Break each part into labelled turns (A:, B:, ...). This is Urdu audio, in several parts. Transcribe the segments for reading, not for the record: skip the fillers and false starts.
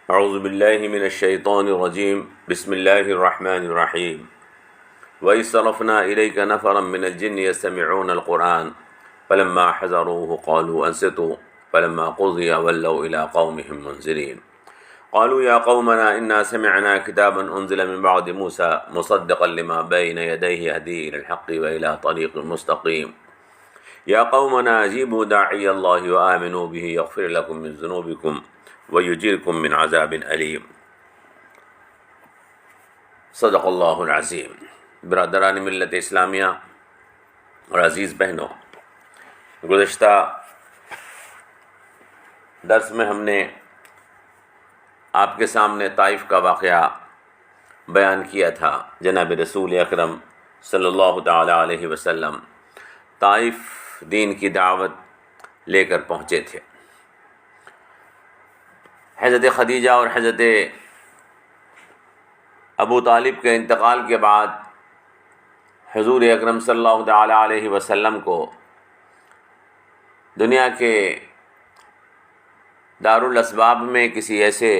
A: اعوذ باللہ من الشیطان الرجیم بسم اللہ الرحمن الرحیم وَإِذْ صَرَفْنَا إِلَيْكَ نَفَرًا مِنَ الْجِنِّ يَسْتَمِعُونَ الْقُرْآنَ فَلَمَّا حَضَرُوهُ قَالُوا أَنصِتُوا فَلَمَّا قُضِيَ وَلَّوْا إِلَىٰ قَوْمِهِمْ مُنذِرِينَ قالوا يا قومنا إنا سمعنا كتابا أنزل من بعد موسى مصدقا لما بين يديه يهدي إلى الحق وإلى طريق مستقيم يا قومنا أجيبوا داعي الله وآمنوا به يغفر لكم من ذنوبكم ويجيركم من عذاب أليم صدق اللہ العظیم۔ برادران ملت اسلامیہ اور عزیز بہنوں، گزشتہ درس میں ہم نے آپ کے سامنے طائف کا واقعہ بیان کیا تھا۔ جناب رسول اکرم صلی اللہ تعالی علیہ وسلم طائف دین کی دعوت لے کر پہنچے تھے۔ حضرت خدیجہ اور حضرت ابو طالب کے انتقال کے بعد حضور اکرم صلی اللہ تعالی علیہ وسلم کو دنیا کے دارالاسباب میں کسی ایسے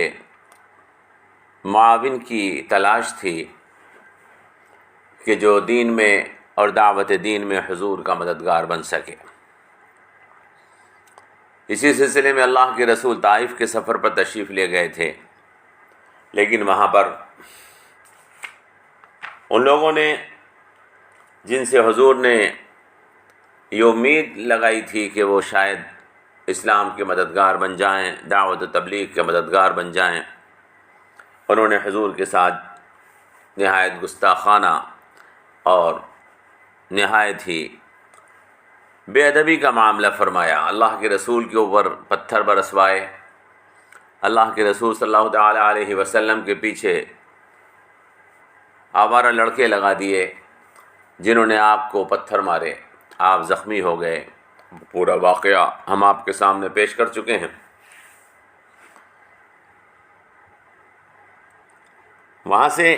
A: معاون کی تلاش تھی کہ جو دین میں اور دعوت دین میں حضور کا مددگار بن سکے۔ اسی سلسلے میں اللہ کے رسول طائف کے سفر پر تشریف لے گئے تھے، لیکن وہاں پر ان لوگوں نے جن سے حضور نے یہ امید لگائی تھی کہ وہ شاید اسلام کے مددگار بن جائیں، دعوت و تبلیغ کے مددگار بن جائیں، انہوں نے حضور کے ساتھ نہایت گستاخانہ اور نہایت ہی بے ادبی کا معاملہ فرمایا۔ اللہ کے رسول کے اوپر پتھر برسوائے، اللہ کے رسول صلی اللہ تعالی علیہ وسلم کے پیچھے آوارہ لڑکے لگا دیے جنہوں نے آپ کو پتھر مارے، آپ زخمی ہو گئے۔ پورا واقعہ ہم آپ کے سامنے پیش کر چکے ہیں۔ وہاں سے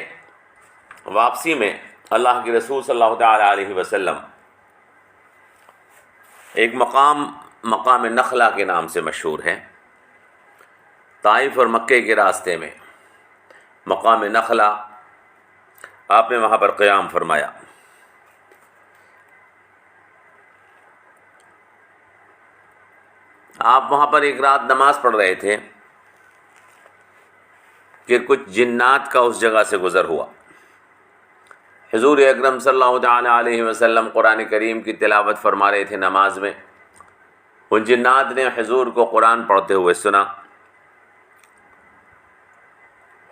A: واپسی میں اللہ کے رسول صلی اللہ تعالی علیہ وسلم ایک مقام نخلہ کے نام سے مشہور ہے، طائف اور مکے کے راستے میں مقام نخلہ، آپ نے وہاں پر قیام فرمایا۔ آپ وہاں پر ایک رات نماز پڑھ رہے تھے کہ کچھ جنات کا اس جگہ سے گزر ہوا۔ حضور اکرم صلی اللہ تعالی علیہ وسلم قرآن کریم کی تلاوت فرما رہے تھے نماز میں، ان جنات نے حضور کو قرآن پڑھتے ہوئے سنا۔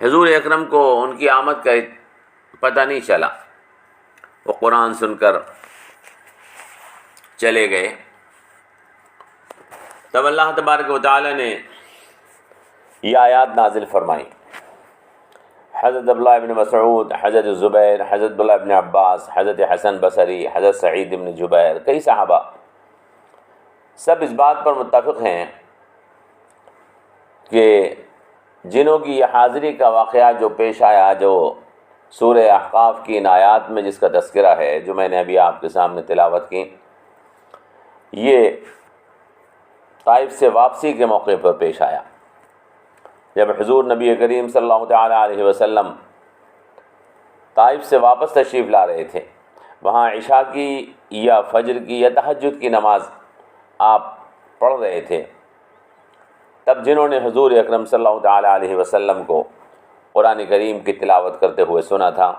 A: حضور اکرم کو ان کی آمد کا پتہ نہیں چلا، وہ قرآن سن کر چلے گئے۔ تب اللہ تبارک و تعالی نے یہ آیات نازل فرمائی۔ حضرت عبداللہ ابن مسعود، حضرت زبیر، حضرت عبداللہ ابن عباس، حضرت حسن بصری، حضرت سعید ابن جبیر، کئی صحابہ سب اس بات پر متفق ہیں کہ جنوں کی یہ حاضری کا واقعہ جو پیش آیا، جو سورہ احقاف کی ان آیات میں جس کا تذکرہ ہے، جو میں نے ابھی آپ کے سامنے تلاوت کی، یہ طائف سے واپسی کے موقع پر پیش آیا، جب حضور نبی کریم صلی اللہ تعالی علیہ وسلم طائف سے واپس تشریف لا رہے تھے۔ وہاں عشاء کی یا فجر کی یا تہجد کی نماز آپ پڑھ رہے تھے، تب جنہوں نے حضور اکرم صلی اللہ تعالی علیہ وسلم کو قرآن کریم کی تلاوت کرتے ہوئے سنا تھا،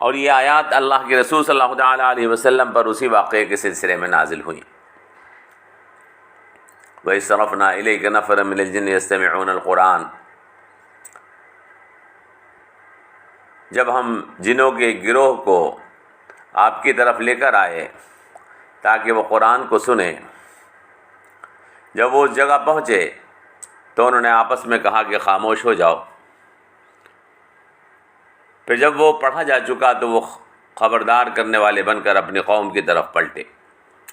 A: اور یہ آیات اللہ کے رسول صلی اللہ تعالی علیہ وسلم پر اسی واقعے کے سلسلے میں نازل ہوئیں۔ وَإِذْ صَرَفْنَا إِلَيْكَ نَفَرًا مِنَ الْجِنِّ يَسْتَمِعُونَ الْقُرْآنَ، جب ہم جنوں کے گروہ کو آپ کی طرف لے کر آئے تاکہ وہ قرآن کو سنیں، جب وہ اس جگہ پہنچے تو انہوں نے آپس میں کہا کہ خاموش ہو جاؤ۔ پھر جب وہ پڑھا جا چکا تو وہ خبردار کرنے والے بن کر اپنی قوم کی طرف پلٹے۔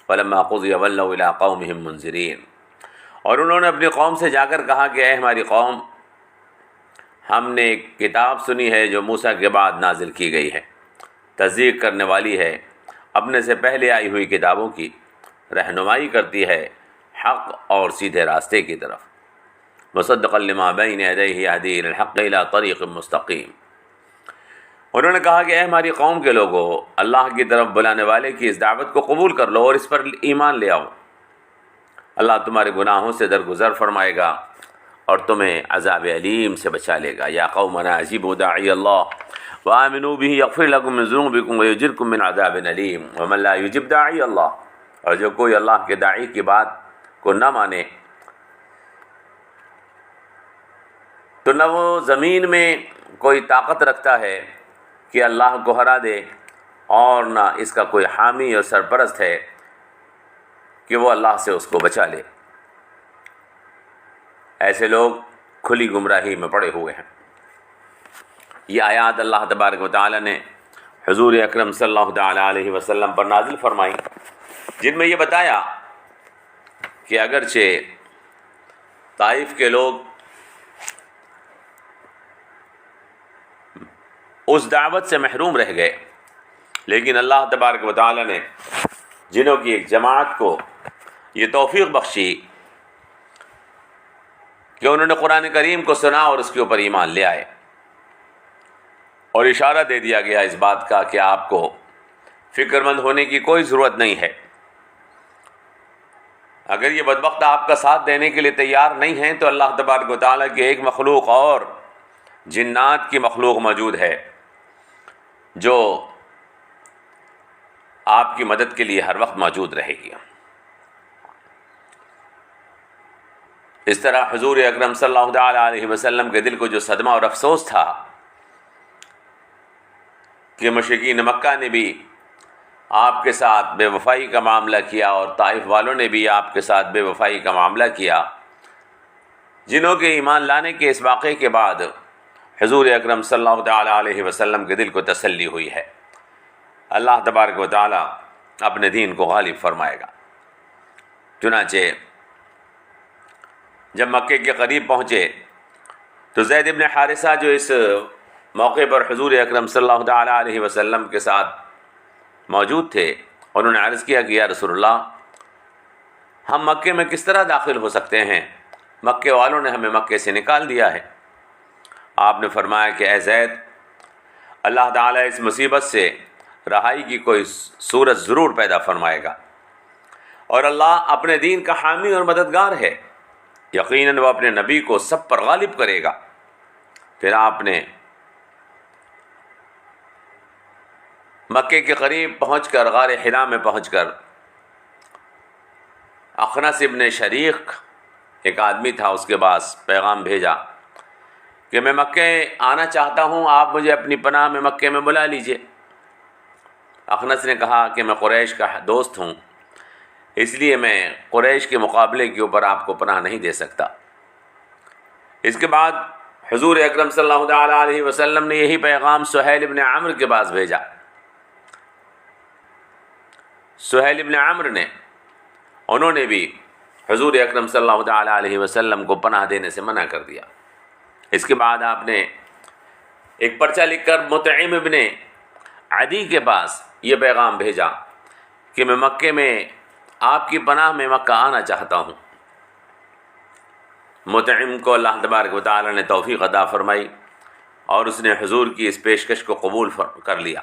A: فَلَمَّا قُضِيَ وَلَّوْا إِلَىٰ قَوْمِهِمْ مُنذِرِينَ، اور انہوں نے اپنی قوم سے جا کر کہا کہ اے ہماری قوم، ہم نے ایک کتاب سنی ہے جو موسیٰ کے بعد نازل کی گئی ہے، تصدیق کرنے والی ہے اپنے سے پہلے آئی ہوئی کتابوں کی، رہنمائی کرتی ہے حق اور سیدھے راستے کی طرف. مصدقا لما بین یدیہ یہدی الی الحق الی طریق مستقیم. انہوں نے کہا کہ اے ہماری قوم کے لوگوں، اللہ کی طرف بلانے والے کی اس دعوت کو قبول کر لو اور اس پر ایمان لے آؤ. اللہ تمہارے گناہوں سے درگزر فرمائے گا اور تمہیں عذاب علیم سے بچا لے گا. یا قومنا اجیبوا داعی اللہ وآمنوا به یغفر لکم من ذنوبکم ویجرکم من عذاب علیم ومن لا یجب داعی اللہ. اور جو کوئی اللہ کے داعی کی بات کو نہ مانے تو نہ وہ زمین میں کوئی طاقت رکھتا ہے کہ اللہ کو ہرا دے، اور نہ اس کا کوئی حامی اور سرپرست ہے کہ وہ اللہ سے اس کو بچا لے. ایسے لوگ کھلی گمراہی میں پڑے ہوئے ہیں. یہ آیات اللہ تبارک و تعالی نے حضور اکرم صلی اللہ تعالی علیہ وسلم پر نازل فرمائی، جن میں یہ بتایا کہ اگرچہ طائف کے لوگ اس دعوت سے محروم رہ گئے، لیکن اللہ تبارک و تعالی نے جنہوں کی ایک جماعت کو یہ توفیق بخشی کہ انہوں نے قرآن کریم کو سنا اور اس کے اوپر ایمان لے آئے، اور اشارہ دے دیا گیا اس بات کا کہ آپ کو فکر مند ہونے کی کوئی ضرورت نہیں ہے. اگر یہ بدبخت آپ کا ساتھ دینے کے لیے تیار نہیں ہیں تو اللہ تبارک و تعالیٰ کی ایک مخلوق اور جنات کی مخلوق موجود ہے جو آپ کی مدد کے لیے ہر وقت موجود رہے گی. اس طرح حضور اکرم صلی اللہ تعالی علیہ وسلم کے دل کو جو صدمہ اور افسوس تھا کہ مشرکین مکہ نے بھی آپ کے ساتھ بے وفائی کا معاملہ کیا اور طائف والوں نے بھی آپ کے ساتھ بے وفائی کا معاملہ کیا، جنہوں کے ایمان لانے کے اس واقعے کے بعد حضور اکرم صلی اللہ تعالی علیہ وسلم کے دل کو تسلی ہوئی ہے. اللہ تبارک و تعالی اپنے دین کو غالب فرمائے گا. چنانچہ جب مکے کے قریب پہنچے تو زید بن حارثہ جو اس موقع پر حضور اکرم صلی اللہ تعالی علیہ وسلم کے ساتھ موجود تھے، انہوں نے عرض کیا کہ یا رسول اللہ، ہم مکے میں کس طرح داخل ہو سکتے ہیں؟ مکے والوں نے ہمیں مکے سے نکال دیا ہے. آپ نے فرمایا کہ اے زید، اللہ تعالیٰ اس مصیبت سے رہائی کی کوئی صورت ضرور پیدا فرمائے گا، اور اللہ اپنے دین کا حامی اور مددگار ہے. یقیناً وہ اپنے نبی کو سب پر غالب کرے گا. پھر آپ نے مکے کے قریب پہنچ کر غار حرا میں پہنچ کر اخنس ابن شریق ایک آدمی تھا، اس کے پاس پیغام بھیجا کہ میں مکے آنا چاہتا ہوں، آپ مجھے اپنی پناہ میں مکے میں بلا لیجئے. اخنس نے کہا کہ میں قریش کا دوست ہوں، اس لیے میں قریش کے مقابلے کے اوپر آپ کو پناہ نہیں دے سکتا. اس کے بعد حضور اکرم صلی اللہ تعالی علیہ وسلم نے یہی پیغام سہیل ابن عمرو کے پاس بھیجا. سہیل ابن عمرو نے انہوں نے بھی حضور اکرم صلی اللہ تعالی علیہ وسلم کو پناہ دینے سے منع کر دیا. اس کے بعد آپ نے ایک پرچہ لکھ کر مطعم ابن عدی کے پاس یہ پیغام بھیجا کہ میں مکے میں آپ کی پناہ میں مکہ آنا چاہتا ہوں. مطعم کو اللہ تبارک و تعالی نے توفیق عطا فرمائی اور اس نے حضور کی اس پیشکش کو قبول کر لیا،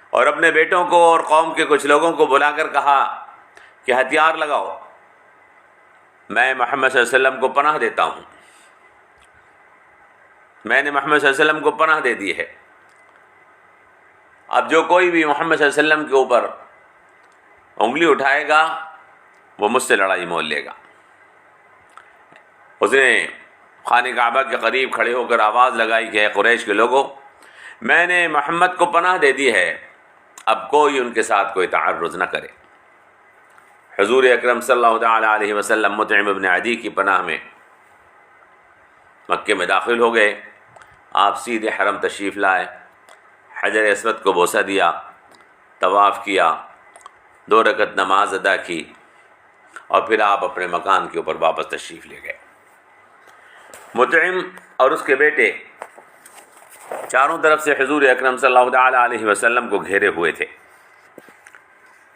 A: اور اپنے بیٹوں کو اور قوم کے کچھ لوگوں کو بلا کر کہا کہ ہتھیار لگاؤ، میں محمد صلی اللہ علیہ وسلم کو پناہ دیتا ہوں. میں نے محمد صلی اللہ علیہ وسلم کو پناہ دے دی ہے. اب جو کوئی بھی محمد صلی اللہ علیہ وسلم کے اوپر انگلی اٹھائے گا وہ مجھ سے لڑائی مول لے گا. اس نے خانہ کعبہ کے قریب کھڑے ہو کر آواز لگائی کہ اے قریش کے لوگوں، میں نے محمد کو پناہ دے دی ہے، اب کوئی ان کے ساتھ کوئی تعرض نہ کرے. حضور اکرم صلی اللہ تعالی علیہ وسلم مطعم ابن عدی کی پناہ میں مکے میں داخل ہو گئے. آپ سیدھے حرم تشریف لائے، حجر اسود کو بوسہ دیا، طواف کیا، 2 رکعت نماز ادا کی، اور پھر آپ اپنے مکان کے اوپر واپس تشریف لے گئے. مطعم اور اس کے بیٹے چاروں طرف سے حضور اکرم صلی اللہ تعالی علیہ وسلم کو گھیرے ہوئے تھے،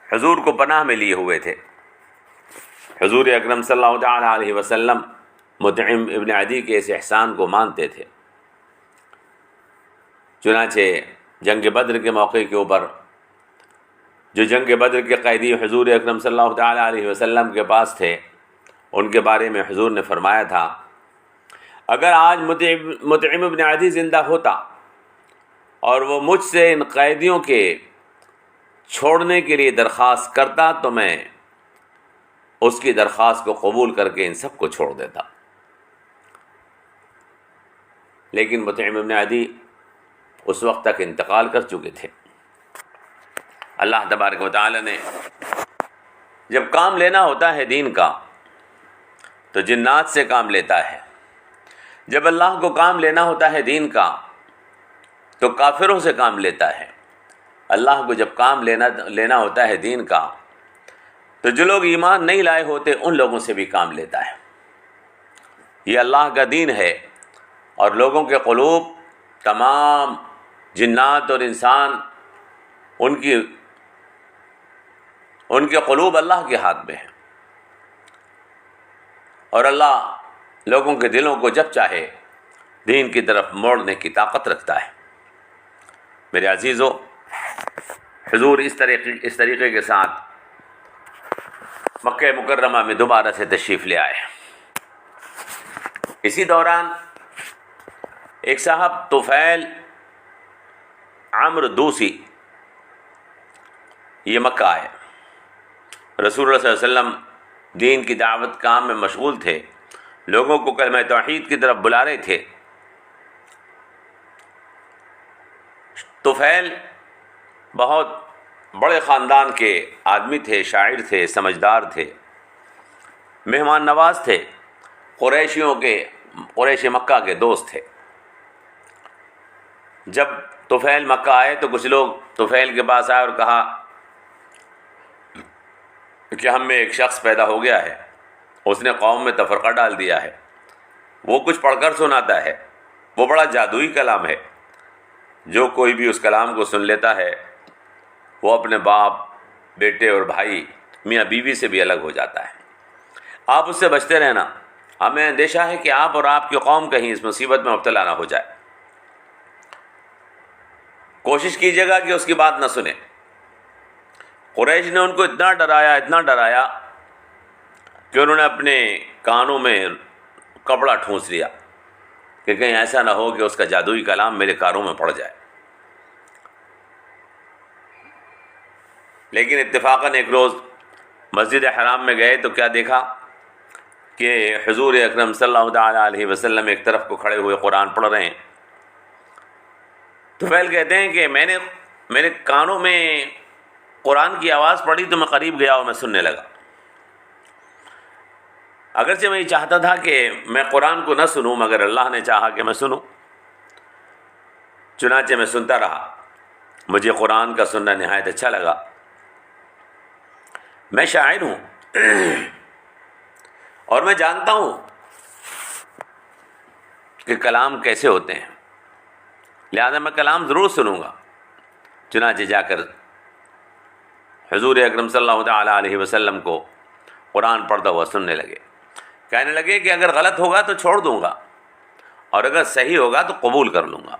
A: حضور کو پناہ میں لیے ہوئے تھے. حضور اکرم صلی اللہ تعالیٰ علیہ وسلم مطعم ابن عدی کے اس احسان کو مانتے تھے۔ چنانچہ جنگ بدر کے موقع کے اوپر جو جنگ بدر کے قیدی حضور اکرم صلی اللہ تعالیٰ علیہ وسلم کے پاس تھے، ان کے بارے میں حضور نے فرمایا تھا، اگر آج مطعم ابن عدی زندہ ہوتا اور وہ مجھ سے ان قیدیوں کے چھوڑنے کے لیے درخواست کرتا تو میں اس کی درخواست کو قبول کر کے ان سب کو چھوڑ دیتا۔ لیکن مطعم ابن عدی اس وقت تک انتقال کر چکے تھے۔ اللہ تبارک و تعالی نے جب کام لینا ہوتا ہے دین کا تو جنات سے کام لیتا ہے، جب اللہ کو کام لینا ہوتا ہے دین کا تو کافروں سے کام لیتا ہے۔ اللہ کو جب کام لینا ہوتا ہے دین کا تو جو لوگ ایمان نہیں لائے ہوتے ان لوگوں سے بھی کام لیتا ہے۔ یہ اللہ کا دین ہے، اور لوگوں کے قلوب، تمام جنات اور انسان، ان کے قلوب اللہ کے ہاتھ میں ہیں، اور اللہ لوگوں کے دلوں کو جب چاہے دین کی طرف موڑنے کی طاقت رکھتا ہے۔ میرے عزیزو، حضور اس طریقے کے ساتھ مکہ مکرمہ میں دوبارہ سے تشریف لے آئے۔ اسی دوران ایک صاحب طفیل عمرو دوسی یہ مکہ آئے۔ رسول اللہ صلی اللہ علیہ وسلم دین کی دعوت کام میں مشغول تھے، لوگوں کو کلمہ توحید کی طرف بلا رہے تھے۔ طفیل بہت بڑے خاندان کے آدمی تھے، شاعر تھے، سمجھدار تھے، مہمان نواز تھے، قریش مکہ کے دوست تھے۔ جب طفیل مکہ آئے تو کچھ لوگ طفیل کے پاس آئے اور کہا کہ ہم میں ایک شخص پیدا ہو گیا ہے، اس نے قوم میں تفرقہ ڈال دیا ہے، وہ کچھ پڑھ کر سناتا ہے، وہ بڑا جادوئی کلام ہے، جو کوئی بھی اس کلام کو سن لیتا ہے وہ اپنے باپ، بیٹے اور بھائی، میاں بیوی سے بھی الگ ہو جاتا ہے۔ آپ اس سے بچتے رہنا، ہمیں اندیشہ ہے کہ آپ اور آپ کی قوم کہیں اس مصیبت میں مبتلا نہ ہو جائے۔ کوشش کیجیے گا کہ اس کی بات نہ سنیں۔ قریش نے ان کو اتنا ڈرایا کہ انہوں نے اپنے کانوں میں کپڑا ٹھونس لیا کہ کہیں ایسا نہ ہو کہ اس کا جادوئی کلام میرے کانوں میں پڑ جائے۔ لیکن اتفاقاً ایک روز مسجد حرام میں گئے تو کیا دیکھا کہ حضور اکرم صلی اللہ تعالیٰ علیہ وسلم ایک طرف کو کھڑے ہوئے قرآن پڑھ رہے ہیں۔ طفیل کہتے ہیں کہ میرے کانوں میں قرآن کی آواز پڑی تو میں قریب گیا اور میں سننے لگا۔ اگرچہ میں یہ چاہتا تھا کہ میں قرآن کو نہ سنوں، مگر اللہ نے چاہا کہ میں سنوں، چنانچہ میں سنتا رہا۔ مجھے قرآن کا سننا نہایت اچھا لگا۔ میں شاعر ہوں اور میں جانتا ہوں کہ کلام کیسے ہوتے ہیں، لہذا میں کلام ضرور سنوں گا۔ چنانچہ جا کر حضور اکرم صلی اللہ تعالیٰ علیہ وسلم کو قرآن پڑھتا ہوا سننے لگے۔ کہنے لگے کہ اگر غلط ہوگا تو چھوڑ دوں گا، اور اگر صحیح ہوگا تو قبول کر لوں گا۔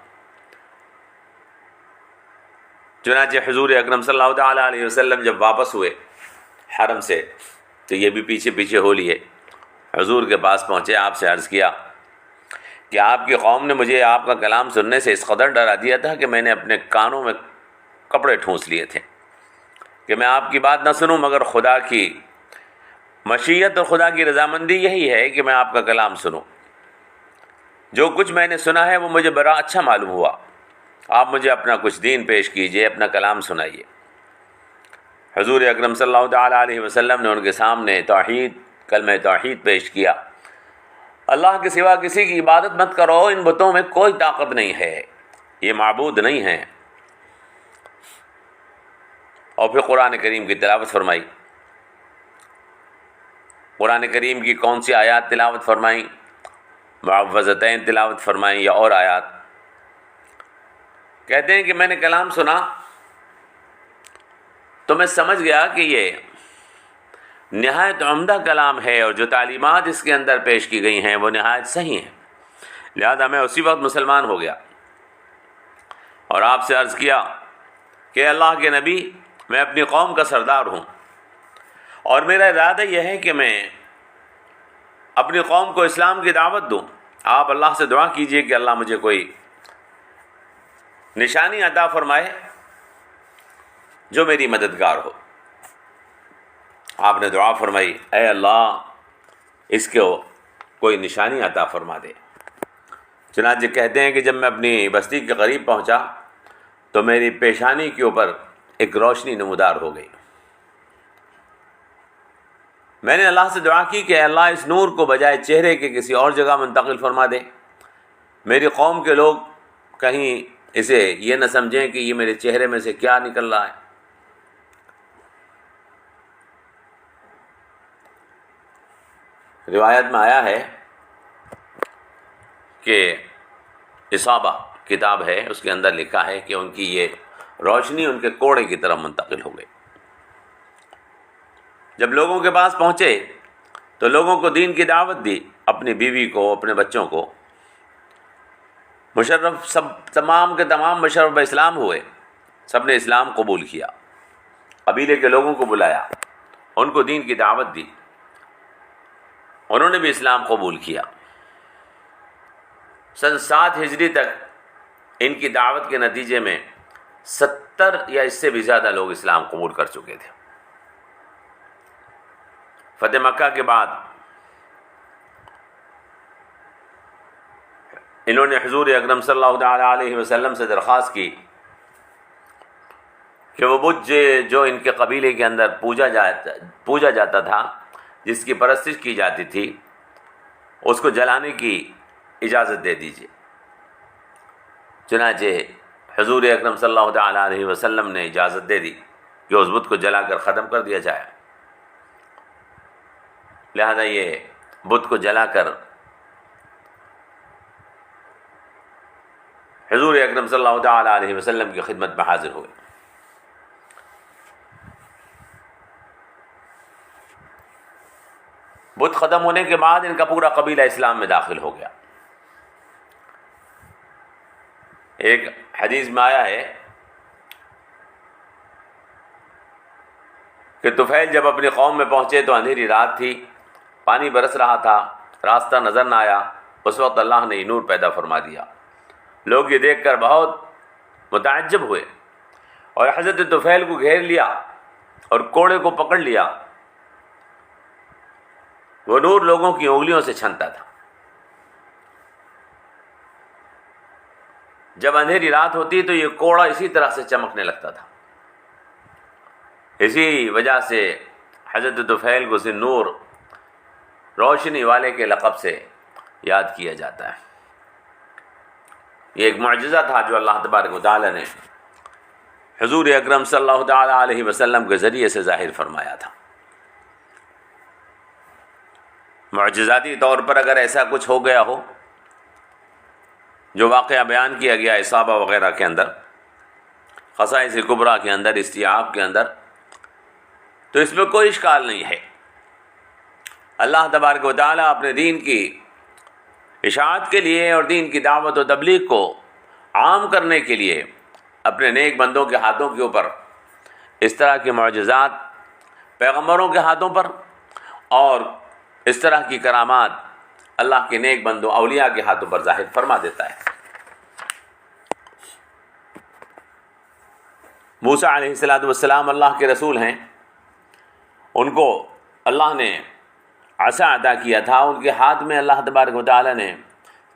A: چنانچہ حضور اکرم صلی اللہ تعالیٰ علیہ وسلم جب واپس ہوئے حرم سے تو یہ بھی پیچھے ہو لیے، حضور کے پاس پہنچے، آپ سے عرض کیا کہ آپ کی قوم نے مجھے آپ کا کلام سننے سے اس قدر ڈرا دیا تھا کہ میں نے اپنے کانوں میں کپڑے ٹھونس لیے تھے کہ میں آپ کی بات نہ سنوں، مگر خدا کی مشیت اور خدا کی رضامندی یہی ہے کہ میں آپ کا کلام سنوں۔ جو کچھ میں نے سنا ہے وہ مجھے بڑا اچھا معلوم ہوا، آپ مجھے اپنا کچھ دین پیش کیجئے، اپنا کلام سنائیے۔ حضور اکرم صلی اللہ تعالیٰ علیہ وسلم نے ان کے سامنے کلمہ توحید پیش کیا۔ اللہ کے سوا کسی کی عبادت مت کرو، ان بتوں میں کوئی طاقت نہیں ہے، یہ معبود نہیں ہیں۔ اور پھر قرآن کریم کی تلاوت فرمائی۔ قرآن کریم کی کون سی آیات تلاوت فرمائیں؟ معوذتین تلاوت فرمائیں یا اور آیات؟ کہتے ہیں کہ میں نے کلام سنا تو میں سمجھ گیا کہ یہ نہایت عمدہ کلام ہے، اور جو تعلیمات اس کے اندر پیش کی گئی ہیں وہ نہایت صحیح ہیں۔ لہذا میں اسی وقت مسلمان ہو گیا اور آپ سے عرض کیا کہ اللہ کے نبی، میں اپنی قوم کا سردار ہوں، اور میرا ارادہ یہ ہے کہ میں اپنی قوم کو اسلام کی دعوت دوں۔ آپ اللہ سے دعا کیجئے کہ اللہ مجھے کوئی نشانی عطا فرمائے جو میری مددگار ہو۔ آپ نے دعا فرمائی، اے اللہ اس کو کوئی نشانی عطا فرما دے۔ چنانچہ کہتے ہیں کہ جب میں اپنی بستی کے قریب پہنچا تو میری پیشانی کے اوپر ایک روشنی نمودار ہو گئی۔ میں نے اللہ سے دعا کی کہ اے اللہ اس نور کو بجائے چہرے کے کسی اور جگہ منتقل فرما دے، میری قوم کے لوگ کہیں اسے یہ نہ سمجھیں کہ یہ میرے چہرے میں سے کیا نکل رہا ہے۔ روایت میں آیا ہے کہ اصابہ کتاب ہے، اس کے اندر لکھا ہے کہ ان کی یہ روشنی ان کے کوڑے کی طرف منتقل ہو گئی۔ جب لوگوں کے پاس پہنچے تو لوگوں کو دین کی دعوت دی، اپنی بیوی کو، اپنے بچوں کو۔ مشرف سب تمام کے تمام مشرف اسلام ہوئے، سب نے اسلام قبول کیا۔ قبیلے کے لوگوں کو بلایا، ان کو دین کی دعوت دی، انہوں نے بھی اسلام قبول کیا۔ سن 7 ہجری تک ان کی دعوت کے نتیجے میں 70 یا اس سے بھی زیادہ لوگ اسلام قبول کر چکے تھے۔ فتح مکہ کے بعد انہوں نے حضور اکرم صلی اللہ علیہ وسلم سے درخواست کی کہ وہ بت جو ان کے قبیلے کے اندر پوجا جاتا تھا، جس کی پرستش کی جاتی تھی، اس کو جلانے کی اجازت دے دیجیے۔ چنانچہ حضور اکرم صلی اللہ علیہ وسلم نے اجازت دے دی کہ اس بت کو جلا کر ختم کر دیا جائے۔ لہذا یہ بت کو جلا کر حضور اکرم صلی اللہ علیہ وسلم کی خدمت میں حاضر ہوئے۔ بت ختم ہونے کے بعد ان کا پورا قبیلہ اسلام میں داخل ہو گیا۔ ایک حدیث میں آیا ہے کہ طفیل جب اپنی قوم میں پہنچے تو اندھیری رات تھی، پانی برس رہا تھا، راستہ نظر نہ آیا۔ اس وقت اللہ نے نور پیدا فرما دیا۔ لوگ یہ دیکھ کر بہت متعجب ہوئے اور حضرت طفیل کو گھیر لیا اور کوڑے کو پکڑ لیا۔ وہ نور لوگوں کی انگلیوں سے چھنتا تھا۔ جب اندھیری رات ہوتی تو یہ کوڑا اسی طرح سے چمکنے لگتا تھا۔ اسی وجہ سے حضرت طفیل کو ذی نور، روشنی والے کے لقب سے یاد کیا جاتا ہے۔ یہ ایک معجزہ تھا جو اللہ تبارک و تعالی نے حضور اکرم صلی اللہ علیہ وسلم کے ذریعے سے ظاہر فرمایا تھا۔ معجزاتی طور پر اگر ایسا کچھ ہو گیا ہو جو واقعہ بیان کیا گیا اصابہ وغیرہ کے اندر، خصائص کبریٰ کے اندر، استیعاب کے اندر، تو اس میں کوئی اشکال نہیں ہے۔ اللہ تبارک و تعالیٰ اپنے دین کی اشاعت کے لیے اور دین کی دعوت و تبلیغ کو عام کرنے کے لیے اپنے نیک بندوں کے ہاتھوں کے اوپر اس طرح کے معجزات، پیغمبروں کے ہاتھوں پر اور اس طرح کی کرامات اللہ کے نیک بندوں اولیاء کے ہاتھوں پر ظاہر فرما دیتا ہے۔ موسیٰ علیہ السلام اللہ کے رسول ہیں، ان کو اللہ نے عصا عطا کیا تھا، ان کے ہاتھ میں اللہ تبارک و تعالی نے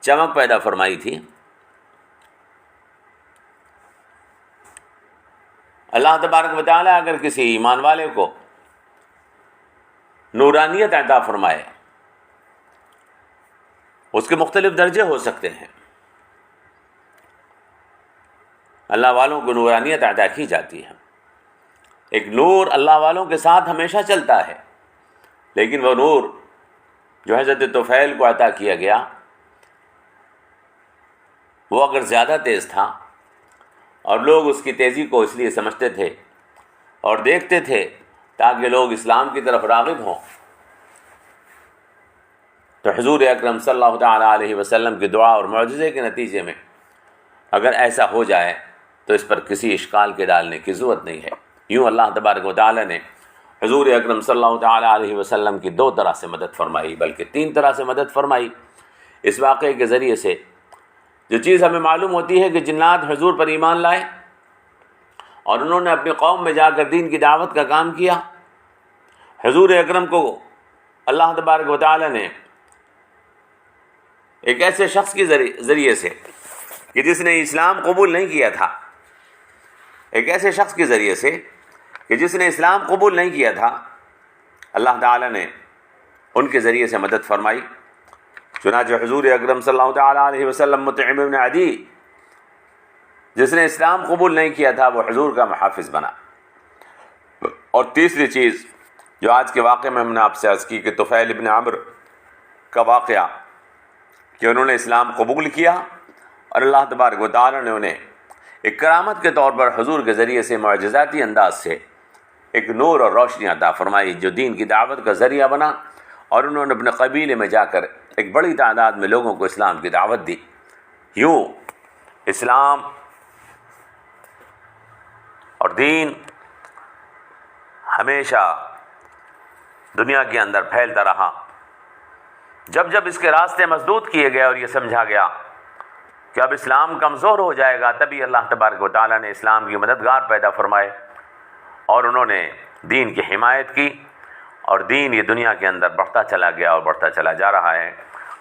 A: چمک پیدا فرمائی تھی۔ اللہ تبارک و تعالی اگر کسی ایمان والے کو نورانیت عطا فرمائے، اس کے مختلف درجے ہو سکتے ہیں۔ اللہ والوں کو نورانیت عطا کی جاتی ہے۔ ایک نور اللہ والوں کے ساتھ ہمیشہ چلتا ہے، لیکن وہ نور جو حضرت طفیل کو عطا کیا گیا وہ اگر زیادہ تیز تھا اور لوگ اس کی تیزی کو اس لیے سمجھتے تھے اور دیکھتے تھے تاکہ لوگ اسلام کی طرف راغب ہوں۔ تو حضور اکرم صلی اللہ تعالیٰ علیہ وسلم کی دعا اور معجزے کے نتیجے میں اگر ایسا ہو جائے تو اس پر کسی اشکال کے ڈالنے کی ضرورت نہیں ہے۔ یوں اللہ تبارک و تعالیٰ نے حضور اکرم صلی اللہ تعالیٰ علیہ وسلم کی 2 طرح سے مدد فرمائی، بلکہ 3 طرح سے مدد فرمائی۔ اس واقعے کے ذریعے سے جو چیز ہمیں معلوم ہوتی ہے کہ جنات حضور پر ایمان لائے اور انہوں نے اپنی قوم میں جا کر دین کی دعوت کا کام کیا۔ حضور اکرم کو اللہ تبارک و تعالیٰ نے ایک ایسے شخص کے ذریعے سے کہ جس نے اسلام قبول نہیں کیا تھا، ایک ایسے شخص کے ذریعے سے کہ جس نے اسلام قبول نہیں کیا تھا، اللہ تعالیٰ نے ان کے ذریعے سے مدد فرمائی۔ چنانچہ حضور اکرم صلی اللہ تعالیٰ علیہ وسلم مطعم بن عدی، جس نے اسلام قبول نہیں کیا تھا، وہ حضور کا محافظ بنا۔ اور تیسری چیز جو آج کے واقعے میں ہم نے آپ سے عرض کی کہ طفیل ابن عمرو کا واقعہ کہ انہوں نے اسلام قبول کیا اور اللہ تبارک و تعالیٰ نے انہیں ایک کرامت کے طور پر حضور کے ذریعے سے معجزاتی انداز سے ایک نور اور روشنی عطا فرمائی جو دین کی دعوت کا ذریعہ بنا، اور انہوں نے اپنے قبیلے میں جا کر ایک بڑی تعداد میں لوگوں کو اسلام کی دعوت دی۔ یوں اسلام اور دین ہمیشہ دنیا کے اندر پھیلتا رہا۔ جب جب اس کے راستے مسدود کیے گئے اور یہ سمجھا گیا کہ اب اسلام کمزور ہو جائے گا، تبھی اللہ تبارک و تعالیٰ نے اسلام کی مددگار پیدا فرمائے اور انہوں نے دین کی حمایت کی، اور دین یہ دنیا کے اندر بڑھتا چلا گیا اور بڑھتا چلا جا رہا ہے۔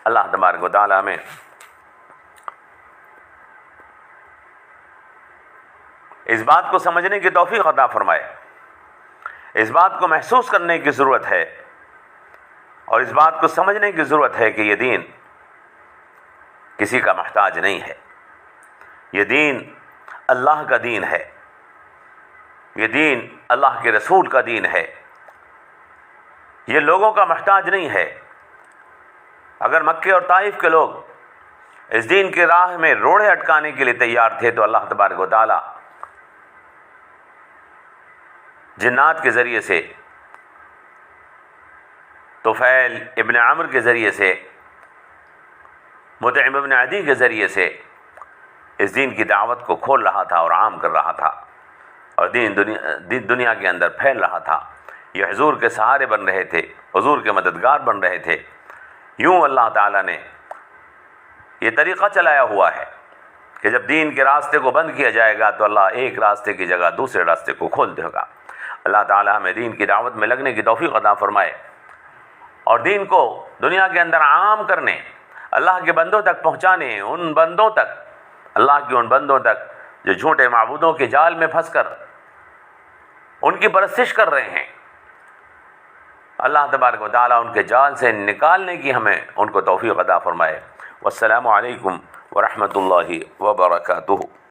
A: اللہ تبارک و تعالیٰ ہمیں اس بات کو سمجھنے کی توفیق عطا فرمائے، اس بات کو محسوس کرنے کی ضرورت ہے اور اس بات کو سمجھنے کی ضرورت ہے کہ یہ دین کسی کا محتاج نہیں ہے، یہ دین اللہ کا دین ہے، یہ دین اللہ کے رسول کا دین ہے، یہ لوگوں کا محتاج نہیں ہے۔ اگر مکے اور طائف کے لوگ اس دین کی راہ میں روڑے اٹکانے کے لیے تیار تھے تو اللہ تبارک و تعالیٰ جنات کے ذریعے سے، طفیل ابن عمرو کے ذریعے سے، مطعم ابن عدی کے ذریعے سے اس دین کی دعوت کو کھول رہا تھا اور عام کر رہا تھا، اور دین دنیا کے اندر پھیل رہا تھا۔ یہ حضور کے سہارے بن رہے تھے، حضور کے مددگار بن رہے تھے۔ یوں اللہ تعالیٰ نے یہ طریقہ چلایا ہوا ہے کہ جب دین کے راستے کو بند کیا جائے گا تو اللہ ایک راستے کی جگہ دوسرے راستے کو کھول دے گا۔ اللہ تعالیٰ ہمیں دین کی دعوت میں لگنے کی توفیق عطا فرمائے اور دین کو دنیا کے اندر عام کرنے، اللہ کے بندوں تک پہنچانے، ان بندوں تک، اللہ کے ان بندوں تک جو جھوٹے معبودوں کے جال میں پھنس کر ان کی پرستش کر رہے ہیں، اللہ تبارک و تعالیٰ ان کے جال سے نکالنے کی ہمیں ان کو توفیق عطا فرمائے۔ والسلام علیکم ورحمۃ اللہ وبرکاتہ۔